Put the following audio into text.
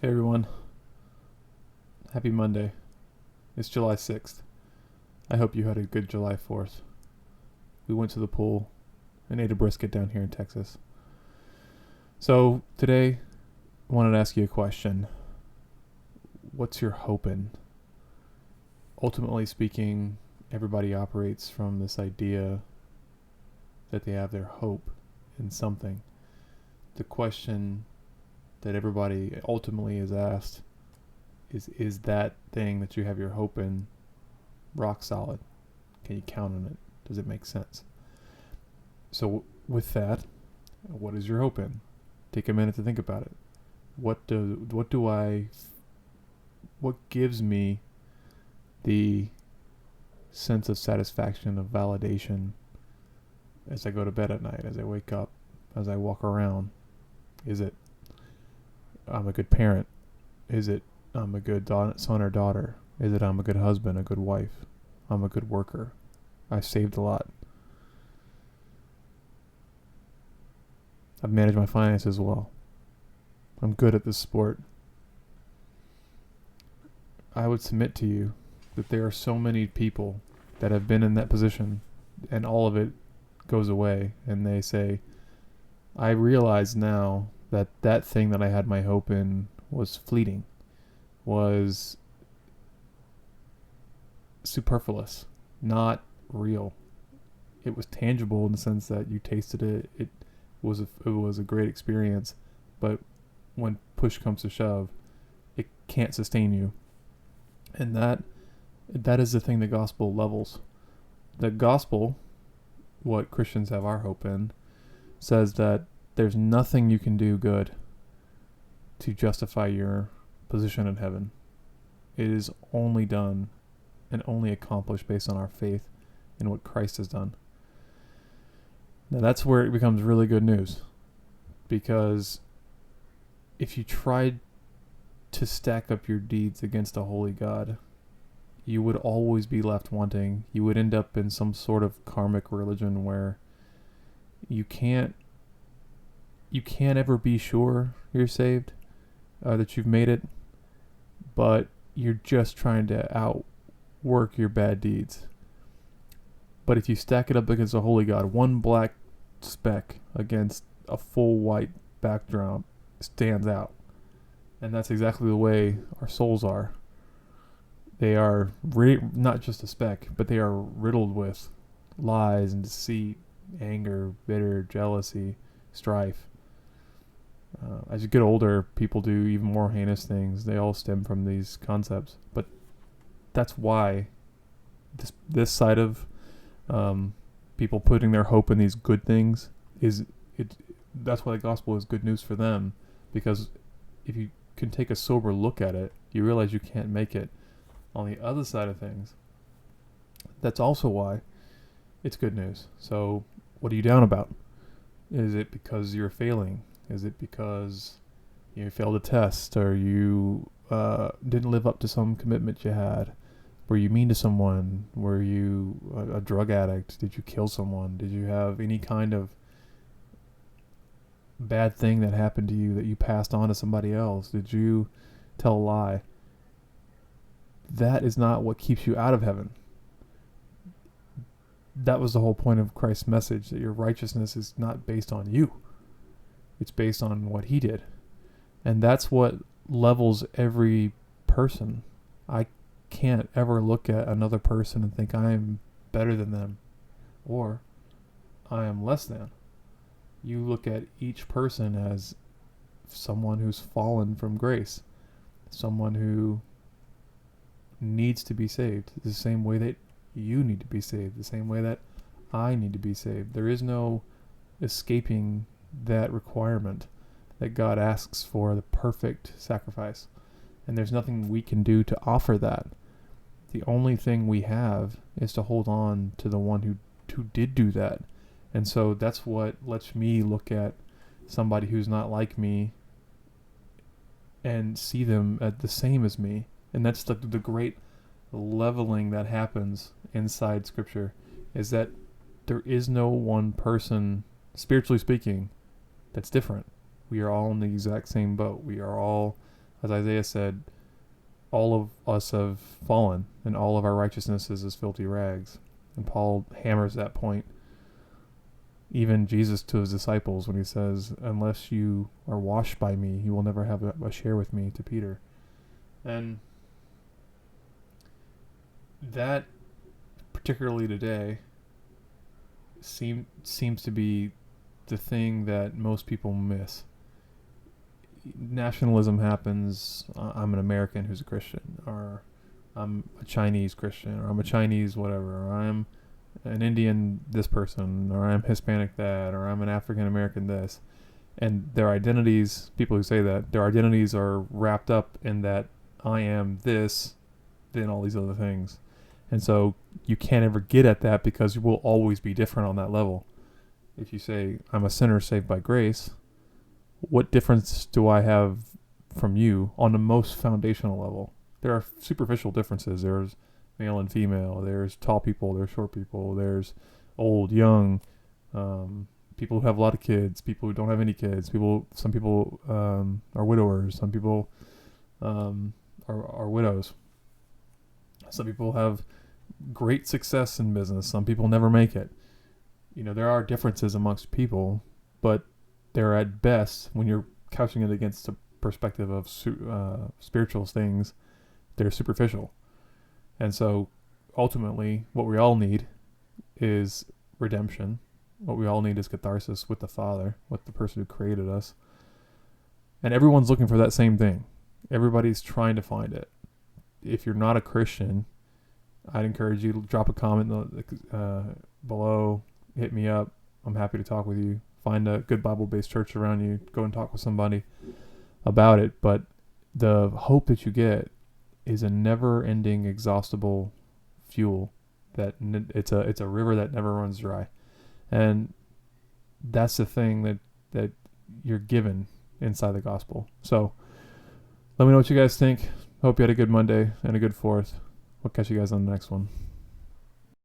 Hey everyone, happy Monday. It's July 6th. I hope you had a good July 4th. We went to the pool and ate a brisket down here in Texas. So today, I wanted to ask you a question. What's your hope in? Ultimately speaking, everybody operates from this idea that they have their hope in something. The question that everybody ultimately is asked is that thing that you have your hope in rock solid? Can you count on it? Does it make sense? So with that, what is your hope in? Take a minute to think about it. What gives me the sense of satisfaction, of validation as I go to bed at night, as I wake up, as I walk around? Is it I'm a good parent? Is it I'm a good son or daughter? Is it I'm a good husband, a good wife? I'm a good worker. I saved a lot. I've managed my finances well. I'm good at this sport. I would submit to you that there are so many people that have been in that position and all of it goes away and they say, I realize now that that thing that I had my hope in was fleeting, was superfluous, not real. It was tangible in the sense that you tasted it. It was a great experience, but when push comes to shove, it can't sustain you. And that is the thing the gospel levels. The gospel, what Christians have our hope in, says that there's nothing you can do good to justify your position in heaven. It is only done and only accomplished based on our faith in what Christ has done. Now that's where it becomes really good news, because if you tried to stack up your deeds against a holy God, you would always be left wanting. You would end up in some sort of karmic religion where you can't ever be sure you're saved, that you've made it, but you're just trying to outwork your bad deeds. But if you stack it up against a holy God, one black speck against a full white backdrop stands out. And that's exactly the way our souls are. They are not just a speck, but they are riddled with lies and deceit, anger, bitter, jealousy, strife. As you get older, people do even more heinous things. They all stem from these concepts. But that's why this side of people putting their hope in these good things is it. That's why the gospel is good news for them, because if you can take a sober look at it, you realize you can't make it. On the other side of things, that's also why it's good news. So what are you down about? Is it because you're failing? Is it because you failed a test, or you didn't live up to some commitment you had? Were you mean to someone? Were you a drug addict? Did you kill someone? Did you have any kind of bad thing that happened to you that you passed on to somebody else? Did you tell a lie? That is not what keeps you out of heaven. That was the whole point of Christ's message, that your righteousness is not based on you. It's based on what he did. And that's what levels every person. I can't ever look at another person and think I am better than them or I am less than. You look at each person as someone who's fallen from grace, someone who needs to be saved the same way that you need to be saved, the same way that I need to be saved. There is no escaping that requirement that God asks for, the perfect sacrifice. And there's nothing we can do to offer that. The only thing we have is to hold on to the one who did do that. And so that's what lets me look at somebody who's not like me and see them as the same as me. And that's the great leveling that happens inside Scripture, is that there is no one person, spiritually speaking, that's different. We are all in the exact same boat. We are all As Isaiah said, all of us have fallen, and all of our righteousness is as filthy rags. And Paul hammers that point. Even Jesus to his disciples when he says, unless you are washed by me, you will never have a share with me, to Peter. And that, particularly today, seems to be the thing that most people miss. Nationalism happens. I'm an American who's a Christian, or I'm a Chinese Christian, or I'm a Chinese whatever, or I'm an Indian this person, or I'm Hispanic that, or I'm an African American this. And their identities, people who say that, their identities are wrapped up in that I am this, then all these other things. And so you can't ever get at that because you will always be different on that level. If you say, I'm a sinner saved by grace, what difference do I have from you on the most foundational level? There are superficial differences. There's male and female. There's tall people. There's short people. There's old, young, people who have a lot of kids, people who don't have any kids. Some people are widowers. Some people are widows. Some people have great success in business. Some people never make it. There are differences amongst people, but they're at best, when you're couching it against a perspective of spiritual things, they're superficial. And so ultimately what we all need is redemption. What we all need is catharsis with the Father, with the person who created us. And everyone's looking for that same thing. Everybody's trying to find it. If you're not a Christian, I'd encourage you to drop a comment below, hit me up. I'm happy to talk with you. Find a good Bible-based church around you. Go and talk with somebody about it. But the hope that you get is a never-ending, exhaustible fuel. That it's a river that never runs dry, and that's the thing that you're given inside the gospel. So let me know what you guys think. Hope you had a good Monday and a good 4th. We'll catch you guys on the next one.